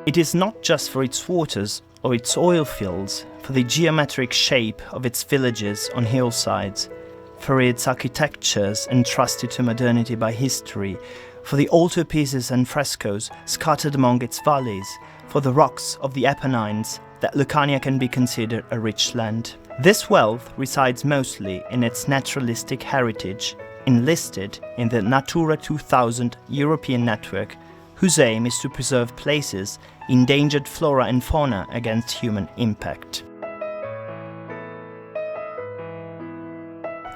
It is not just for its waters or its oil fields, for the geometric shape of its villages on hillsides, for its architectures entrusted to modernity by history, for the altarpieces and frescoes scattered among its valleys, for the rocks of the Apennines, that Lucania can be considered a rich land. This wealth resides mostly in its naturalistic heritage, enlisted in the Natura 2000 European network, whose aim is to preserve places, endangered flora and fauna against human impact.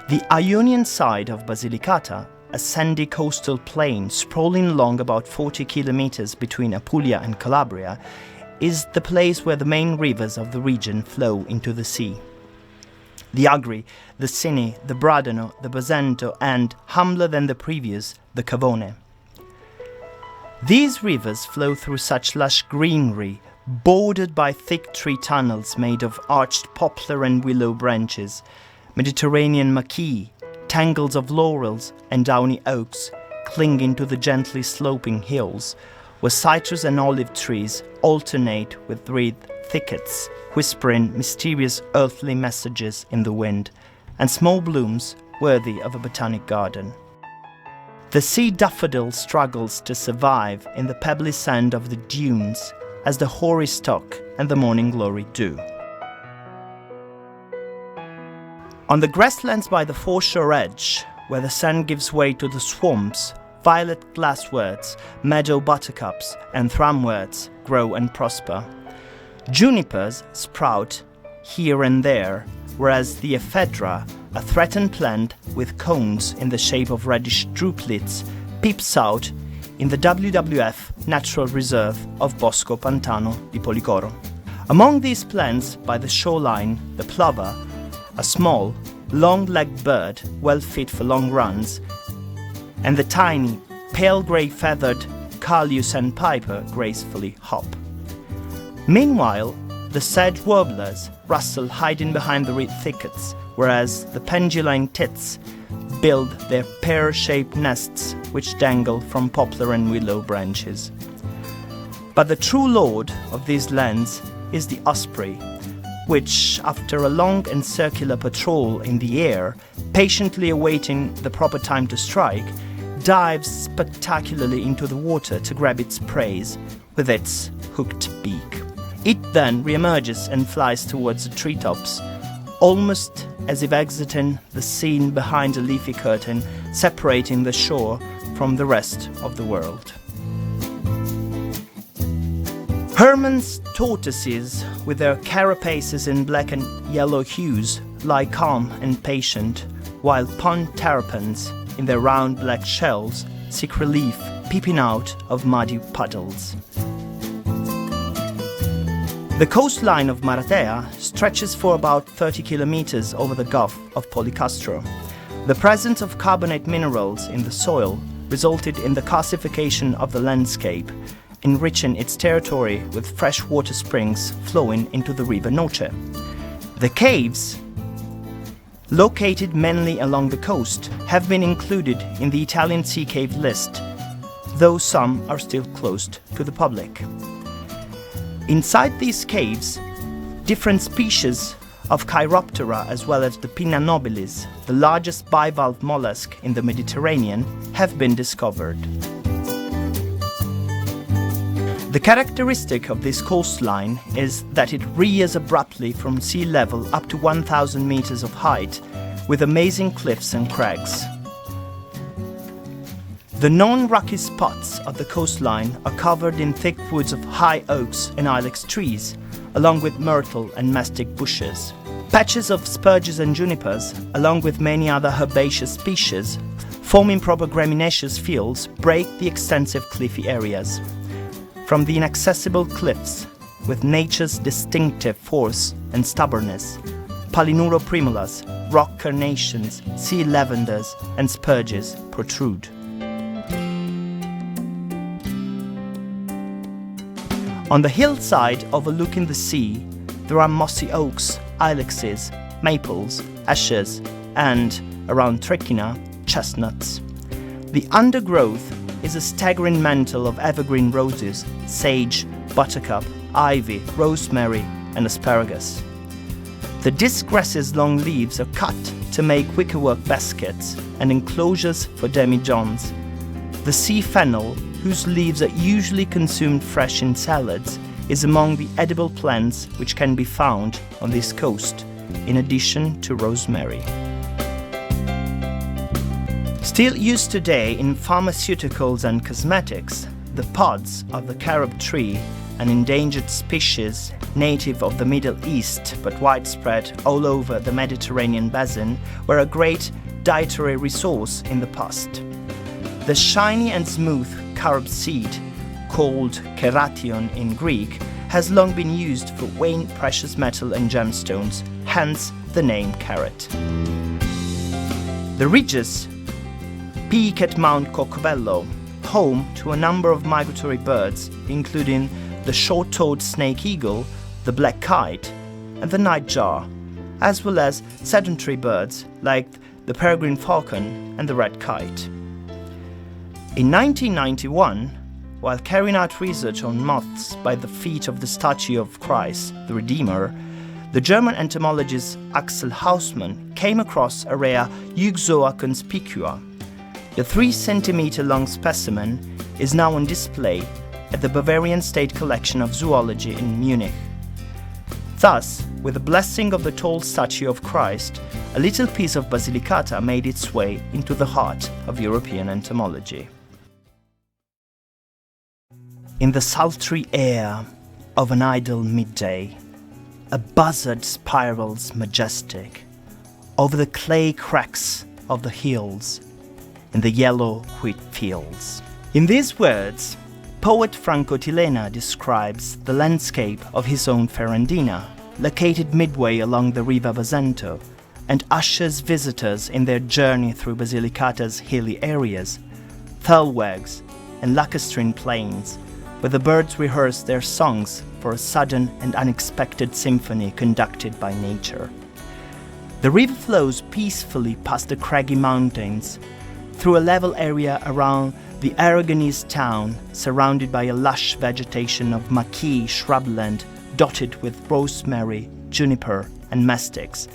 The Ionian side of Basilicata, a sandy coastal plain sprawling along about 40 kilometers between Apulia and Calabria, is the place where the main rivers of the region flow into the sea. The Agri, the Sini, the Bradano, the Basento, and, humbler than the previous, the Cavone. These rivers flow through such lush greenery, bordered by thick tree tunnels made of arched poplar and willow branches, Mediterranean maquis, tangles of laurels and downy oaks clinging to the gently sloping hills, where citrus and olive trees alternate with wreathed thickets, whispering mysterious earthly messages in the wind, and small blooms worthy of a botanic garden. The sea daffodil struggles to survive in the pebbly sand of the dunes, as the hoary stock and the morning glory do. On the grasslands by the foreshore edge, where the sand gives way to the swamps, violet glassworts, meadow buttercups, and thramworts grow and prosper. Junipers sprout here and there, whereas the ephedra, a threatened plant with cones in the shape of reddish drupelets, peeps out in the WWF Natural Reserve of Bosco Pantano di Policoro. Among these plants by the shoreline, the plover, a small, long-legged bird well fit for long runs, and the tiny, pale grey-feathered curlew sandpiper gracefully hop. Meanwhile, the sedge warblers rustle hiding behind the reed thickets, whereas the penduline tits build their pear-shaped nests which dangle from poplar and willow branches. But the true lord of these lands is the osprey, which, after a long and circular patrol in the air, patiently awaiting the proper time to strike, dives spectacularly into the water to grab its prey with its hooked beak. It then reemerges and flies towards the treetops, almost as if exiting the scene behind a leafy curtain separating the shore from the rest of the world. Hermann's tortoises, with their carapaces in black and yellow hues, lie calm and patient, while pond terrapins, in their round black shells, seek relief peeping out of muddy puddles. The coastline of Maratea stretches for about 30 kilometers over the Gulf of Policastro. The presence of carbonate minerals in the soil resulted in the calcification of the landscape, enriching its territory with freshwater springs flowing into the river Noce. The caves, located mainly along the coast, have been included in the Italian Sea Cave list, though some are still closed to the public. Inside these caves, different species of Chiroptera, as well as the Pinna nobilis, the largest bivalve mollusk in the Mediterranean, have been discovered. The characteristic of this coastline is that it rears abruptly from sea level up to 1,000 meters of height, with amazing cliffs and crags. The non-rocky spots of the coastline are covered in thick woods of high oaks and ilex trees, along with myrtle and mastic bushes. Patches of spurges and junipers, along with many other herbaceous species, forming proper gramineous fields, break the extensive cliffy areas. From the inaccessible cliffs, with nature's distinctive force and stubbornness, Palinuro primulas, rock carnations, sea lavenders, and spurges protrude. On the hillside overlooking the sea, there are mossy oaks, ilexes, maples, ashes, and, around Trechina, chestnuts. The undergrowth is a staggering mantle of evergreen roses, sage, buttercup, ivy, rosemary, and asparagus. The discgrasses' long leaves are cut to make wickerwork baskets and enclosures for demijohns. The sea fennel, whose leaves are usually consumed fresh in salads, is among the edible plants which can be found on this coast, in addition to rosemary. Still used today in pharmaceuticals and cosmetics, the pods of the carob tree, an endangered species native of the Middle East but widespread all over the Mediterranean basin, were a great dietary resource in the past. The shiny and smooth carob seed, called keration in Greek, has long been used for weighing precious metal and gemstones, hence the name carrot. The ridges peak at Mount Corcovelo, home to a number of migratory birds, including the short-toed snake eagle, the black kite, and the nightjar, as well as sedentary birds like the peregrine falcon and the red kite. In 1991, while carrying out research on moths by the feet of the statue of Christ, the Redeemer, the German entomologist Axel Hausmann came across a rare Euxoa conspicua. The 3-centimeter-long specimen is now on display at the Bavarian State Collection of Zoology in Munich. Thus, with the blessing of the tall statue of Christ, a little piece of Basilicata made its way into the heart of European entomology. In the sultry air of an idle midday, a buzzard spirals majestic over the clay cracks of the hills in the yellow wheat fields. In these words, poet Franco Tilena describes the landscape of his own Ferrandina, located midway along the Riva Basento, and ushers visitors in their journey through Basilicata's hilly areas, thalwegs and lacustrine plains, where the birds rehearse their songs for a sudden and unexpected symphony conducted by nature. The river flows peacefully past the craggy mountains, through a level area around the Aragonese town, surrounded by a lush vegetation of maquis shrubland dotted with rosemary, juniper, and mastics,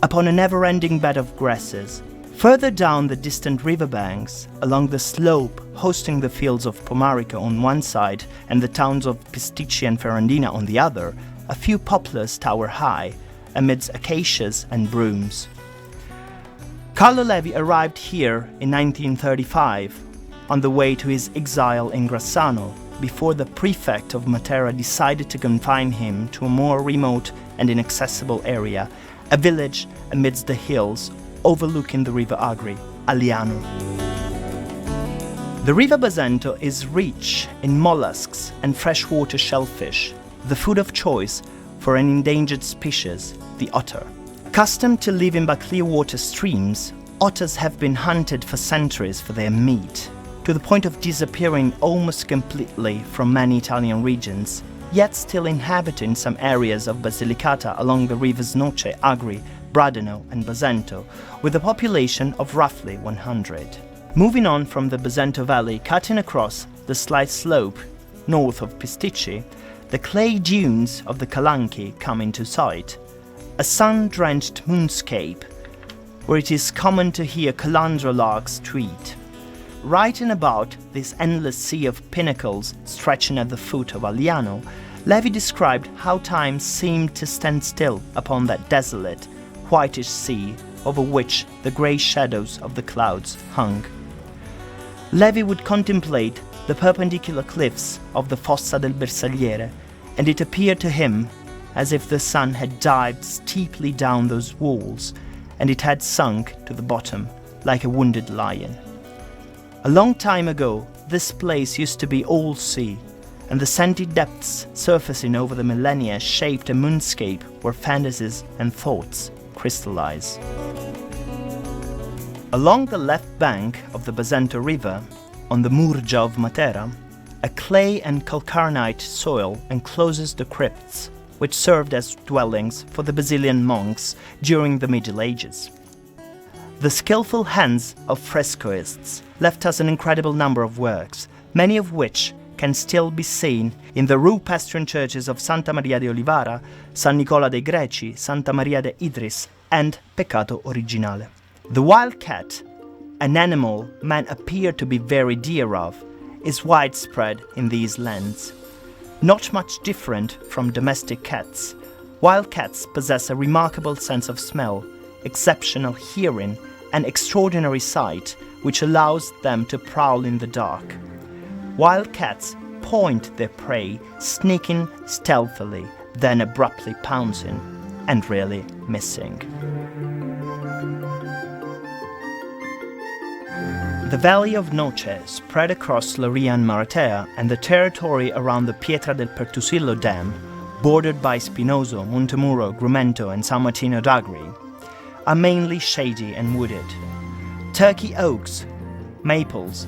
upon a never-ending bed of grasses. Further down the distant riverbanks, along the slope hosting the fields of Pomarico on one side and the towns of Pisticci and Ferrandina on the other, a few poplars tower high, amidst acacias and brooms. Carlo Levi arrived here in 1935, on the way to his exile in Grassano, before the prefect of Matera decided to confine him to a more remote and inaccessible area, a village amidst the hills overlooking the River Agri, Aliano. The Riva Basento is rich in mollusks and freshwater shellfish, the food of choice for an endangered species, the otter. Accustomed to living by clear water streams, otters have been hunted for centuries for their meat, to the point of disappearing almost completely from many Italian regions, yet still inhabiting some areas of Basilicata along the rivers Noce, Agri, Bradeno and Basento, with a population of roughly 100. Moving on from the Basento Valley, cutting across the slight slope north of Pisticci, the clay dunes of the Calanchi come into sight, a sun-drenched moonscape where it is common to hear calandra larks tweet. Writing about this endless sea of pinnacles stretching at the foot of Aliano, Levi described how time seemed to stand still upon that desolate, whitish sea over which the grey shadows of the clouds hung. Levi would contemplate the perpendicular cliffs of the Fossa del Bersagliere, and it appeared to him as if the sun had dived steeply down those walls, and it had sunk to the bottom like a wounded lion. A long time ago, this place used to be all sea, and the sandy depths surfacing over the millennia shaped a moonscape where fantasies and thoughts crystallize. Along the left bank of the Basento River, on the Murgia of Matera, a clay and calcarnite soil encloses the crypts, which served as dwellings for the Basilian monks during the Middle Ages. The skillful hands of frescoists left us an incredible number of works, many of which can still be seen in the rupestron churches of Santa Maria de Olivara, San Nicola dei Greci, Santa Maria de Idris, and Peccato Originale. The wild cat, an animal men appear to be very dear of, is widespread in these lands. Not much different from domestic cats, wild cats possess a remarkable sense of smell, exceptional hearing, and extraordinary sight, which allows them to prowl in the dark. Wild cats point their prey, sneaking stealthily, then abruptly pouncing, and rarely missing. The valley of Noce spread across Loria and Maratea and the territory around the Pietra del Pertusillo Dam, bordered by Spinoso, Montemuro, Grumento, and San Martino d'Agri, are mainly shady and wooded. Turkey oaks, maples,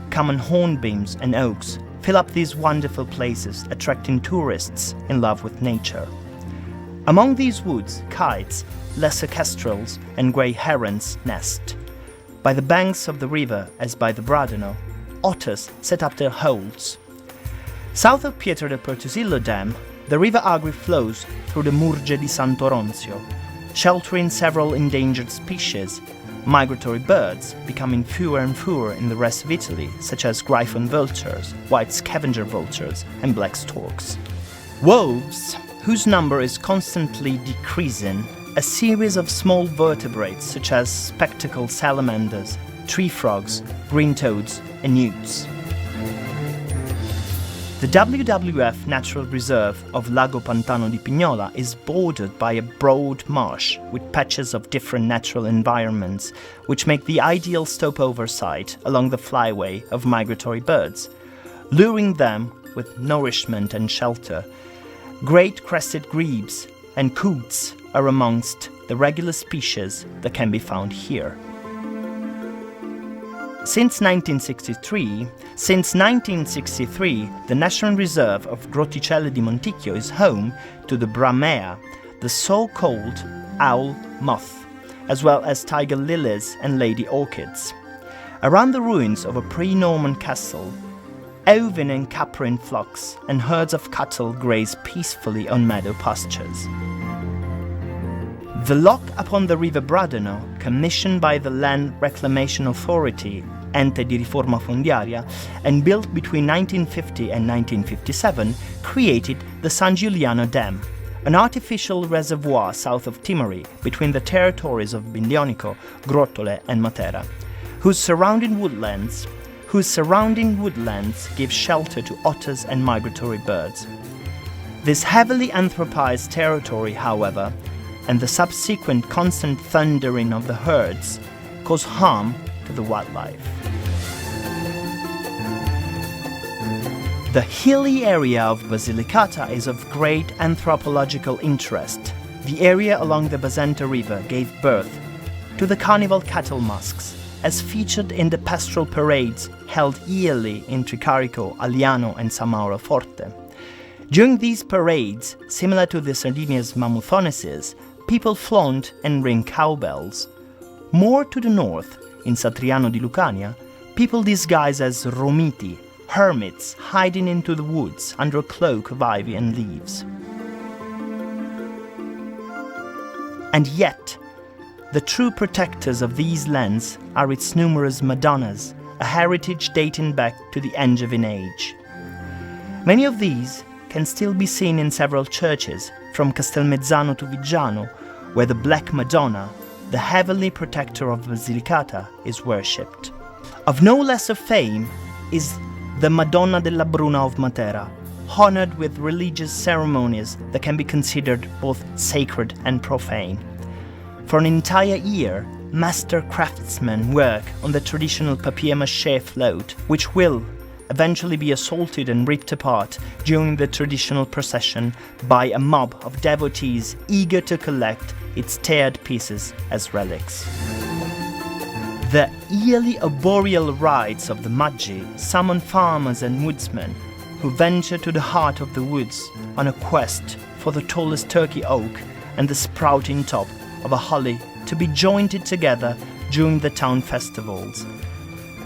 common hornbeams, and oaks fill up these wonderful places, attracting tourists in love with nature. Among these woods, kites, lesser kestrels, and grey herons nest. By the banks of the river, as by the Bradano, otters set up their holes. South of Pietra del Pertusillo Dam, the river Agri flows through the Murge di Sant'Oronzio, sheltering several endangered species, migratory birds becoming fewer and fewer in the rest of Italy, such as griffon vultures, white scavenger vultures, and black storks. Wolves, whose number is constantly decreasing, a series of small vertebrates such as spectacled salamanders, tree frogs, green toads, and newts. The WWF Natural Reserve of Lago Pantano di Pignola is bordered by a broad marsh with patches of different natural environments, which make the ideal stopover site along the flyway of migratory birds, luring them with nourishment and shelter. Great crested grebes and coots are amongst the regular species that can be found here. Since 1963, the National Reserve of Grotticelle di Monticchio is home to the Bramea, the so-called owl moth, as well as tiger lilies and lady orchids. Around the ruins of a pre-Norman castle, ovine and caprine flocks and herds of cattle graze peacefully on meadow pastures. The lock upon the river Bradano, commissioned by the Land Reclamation Authority, Ente di Riforma Fondiaria, and built between 1950 and 1957, created the San Giuliano Dam, an artificial reservoir south of Timori between the territories of Bindionico, Grottole, and Matera, whose surrounding woodlands give shelter to otters and migratory birds. This heavily anthropized territory, however, and the subsequent constant thundering of the herds cause harm to the wildlife. The hilly area of Basilicata is of great anthropological interest. The area along the Basenta River gave birth to the carnival cattle masks, as featured in the pastoral parades held yearly in Tricarico, Aliano, and San Mauro Forte. During these parades, similar to the Sardinia's Mammuthoneses, people flaunt and ring cowbells. More to the north, in Satriano di Lucania, people disguise as romiti, hermits hiding into the woods under a cloak of ivy and leaves. And yet, the true protectors of these lands are its numerous Madonnas, a heritage dating back to the Angevin age. Many of these can still be seen in several churches, from Castelmezzano to Viggiano, where the Black Madonna, the heavenly protector of Basilicata, is worshipped. Of no lesser fame is the Madonna della Bruna of Matera, honored with religious ceremonies that can be considered both sacred and profane. For an entire year, master craftsmen work on the traditional papier-mâché float, which will eventually be assaulted and ripped apart during the traditional procession by a mob of devotees eager to collect its teared pieces as relics. The yearly arboreal rites of the Magi summon farmers and woodsmen who venture to the heart of the woods on a quest for the tallest turkey oak and the sprouting top of a holly to be jointed together during the town festivals.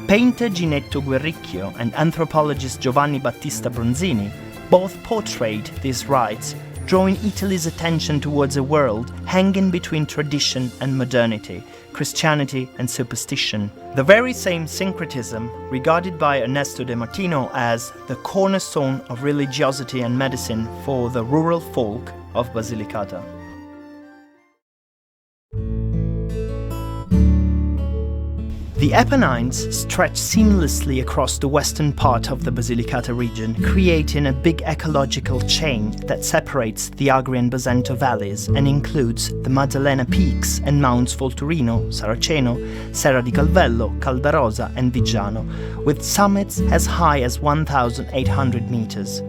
Painter Ginetto Guerricchio and anthropologist Giovanni Battista Bronzini both portrayed these rites, drawing Italy's attention towards a world hanging between tradition and modernity, Christianity and superstition. The very same syncretism, regarded by Ernesto De Martino as the cornerstone of religiosity and medicine for the rural folk of Basilicata. The Apennines stretch seamlessly across the western part of the Basilicata region, creating a big ecological chain that separates the Agri and Basento valleys and includes the Maddalena Peaks and Mounts Volturino, Saraceno, Serra di Calvello, Caldarosa and Viggiano, with summits as high as 1,800 meters.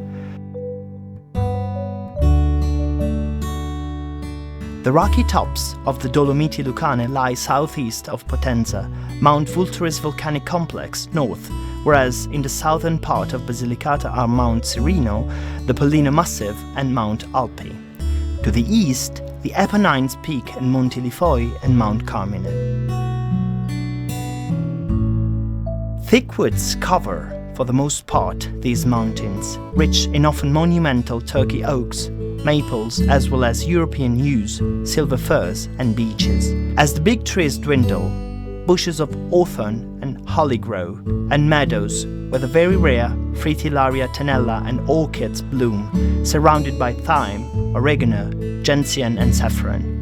The rocky tops of the Dolomiti Lucane lie southeast of Potenza, Mount Vulture's volcanic complex north, whereas in the southern part of Basilicata are Mount Cirino, the Pollino Massif and Mount Alpi. To the east, the Apennines Peak and Monti Lifoi and Mount Carmine. Thick woods cover, for the most part, these mountains, rich in often monumental Turkey oaks, maples, as well as European yews, silver firs and beeches. As the big trees dwindle, bushes of hawthorn and holly grow, and meadows where the very rare Fritillaria tenella and orchids bloom, surrounded by thyme, oregano, gentian and saffron.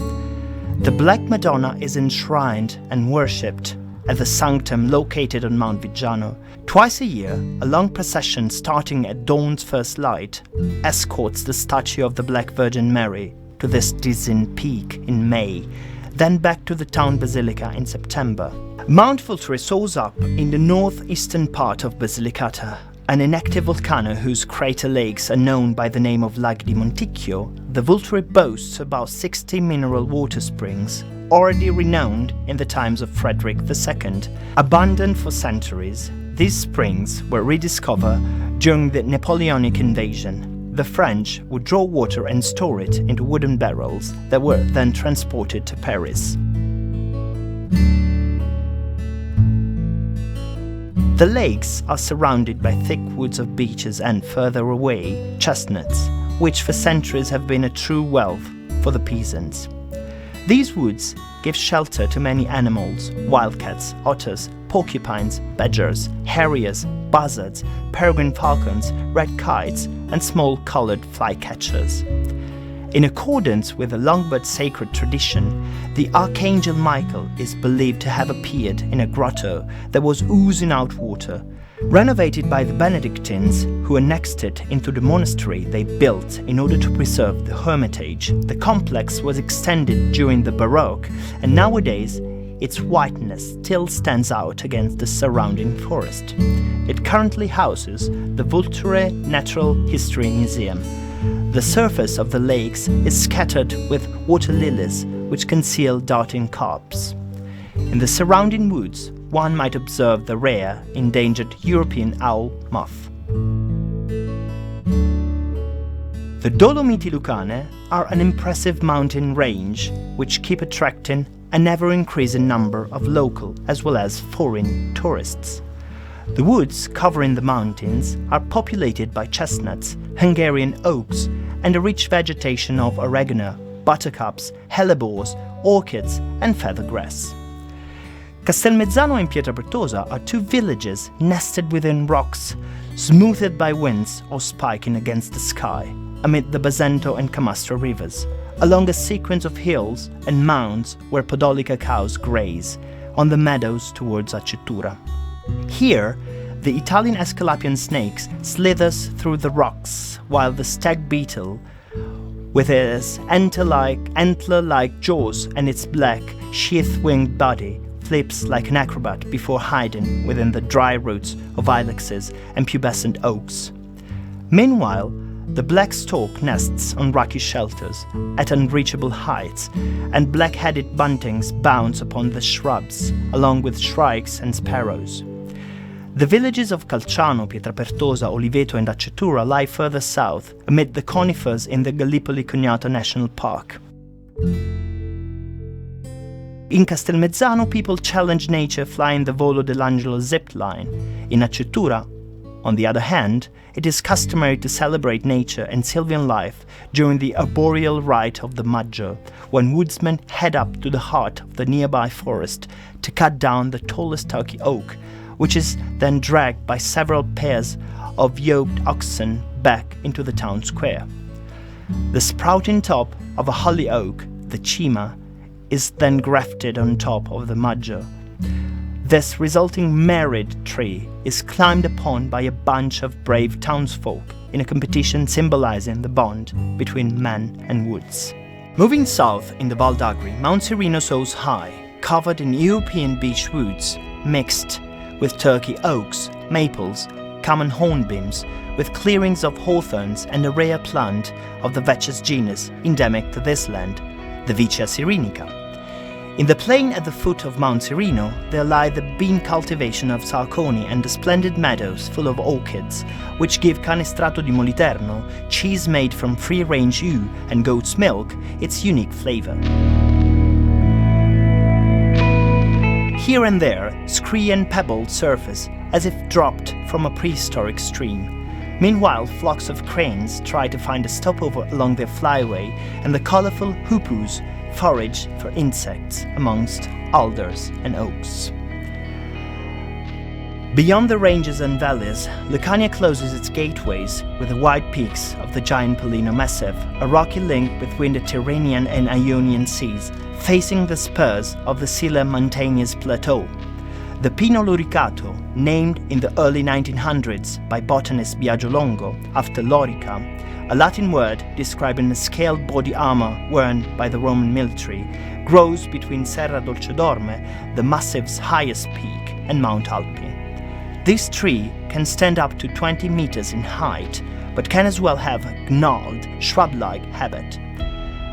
The Black Madonna is enshrined and worshipped at the sanctum located on Mount Viggiano. Twice a year, a long procession starting at dawn's first light escorts the statue of the Black Virgin Mary to this dizzying peak in May, then back to the town basilica in September. Mount Vulture soars up in the northeastern part of Basilicata, an inactive volcano whose crater lakes are known by the name of Laghi di Monticchio. The Vulture boasts about 60 mineral water springs, already renowned in the times of Frederick II. Abandoned for centuries, these springs were rediscovered during the Napoleonic invasion. The French would draw water and store it into wooden barrels that were then transported to Paris. The lakes are surrounded by thick woods of beeches and, further away, chestnuts, which for centuries have been a true wealth for the peasants. These woods give shelter to many animals: wildcats, otters, porcupines, badgers, harriers, buzzards, peregrine falcons, red kites, and small coloured flycatchers. In accordance with the Longbird sacred tradition, the Archangel Michael is believed to have appeared in a grotto that was oozing out water. Renovated by the Benedictines, who annexed it into the monastery they built in order to preserve the hermitage, the complex was extended during the Baroque, and nowadays its whiteness still stands out against the surrounding forest. It currently houses the Vulture Natural History Museum. The surface of the lakes is scattered with water lilies, which conceal darting carps. In the surrounding woods, one might observe the rare, endangered European owl moth. The Dolomiti Lucane are an impressive mountain range which keep attracting an ever-increasing number of local as well as foreign tourists. The woods covering the mountains are populated by chestnuts, Hungarian oaks, and a rich vegetation of oregano, buttercups, hellebores, orchids, and feathergrass. Castelmezzano and Pietrapertosa are two villages nested within rocks, smoothed by winds or spiking against the sky, amid the Basento and Camastra rivers, along a sequence of hills and mounds where Podolica cows graze, on the meadows towards Acetura. Here, the Italian Aesculapian snake slithers through the rocks, while the stag beetle, with its antler-like jaws and its black, sheath-winged body, flips like an acrobat before hiding within the dry roots of ilexes and pubescent oaks. Meanwhile, the black stork nests on rocky shelters at unreachable heights, and black-headed buntings bounce upon the shrubs, along with shrikes and sparrows. The villages of Calciano, Pietrapertosa, Oliveto and Acetura lie further south, amid the conifers in the Gallipoli Cugnato National Park. In Castelmezzano, people challenge nature flying the Volo dell'Angelo zip line. In Acciatura, on the other hand, it is customary to celebrate nature and sylvan life during the arboreal rite of the Maggio, when woodsmen head up to the heart of the nearby forest to cut down the tallest turkey oak, which is then dragged by several pairs of yoked oxen back into the town square. The sprouting top of a holly oak, the cima, is then grafted on top of the Maggio. This resulting married tree is climbed upon by a bunch of brave townsfolk in a competition symbolizing the bond between man and woods. Moving south in the Val d'Agri, Mount Serino soars high, covered in European beech woods, mixed with turkey oaks, maples, common hornbeams, with clearings of hawthorns and a rare plant of the Veches genus endemic to this land, the Vicia syrinica. In the plain at the foot of Mount Serino, there lie the bean cultivation of Sarconi and the splendid meadows full of orchids, which give Canestrato di Moliterno, cheese made from free-range ewe and goat's milk, its unique flavor. Here and there, scree and pebble surface as if dropped from a prehistoric stream. Meanwhile, flocks of cranes try to find a stopover along their flyway, and the colorful hoopoes forage for insects amongst alders and oaks. Beyond the ranges and valleys, Lucania closes its gateways with the wide peaks of the giant Pollino Massif, a rocky link between the Tyrrhenian and Ionian seas, facing the spurs of the Sila mountainous plateau. The Pino Loricato, named in the early 1900s by botanist Biagio Longo after Lorica, a Latin word describing the scaled body armor worn by the Roman military, grows between Serra Dolcedorme, the massif's highest peak, and Mount Alpi. This tree can stand up to 20 meters in height, but can as well have a gnarled, shrub-like habit.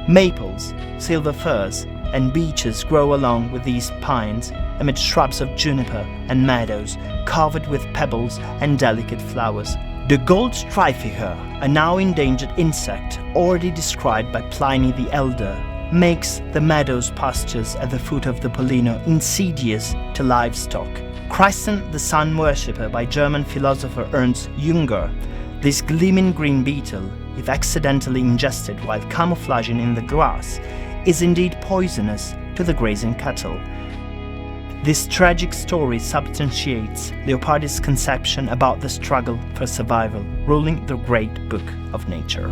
Maples, silver firs, and beeches grow along with these pines amid shrubs of juniper and meadows covered with pebbles and delicate flowers. The gold stryficher, a now endangered insect already described by Pliny the Elder, makes the meadows pastures at the foot of the Pollino insidious to livestock. Christened the sun worshipper by German philosopher Ernst Jünger, this gleaming green beetle, if accidentally ingested while camouflaging in the grass, is indeed poisonous to the grazing cattle. This tragic story substantiates Leopardi's conception about the struggle for survival ruling the great book of nature.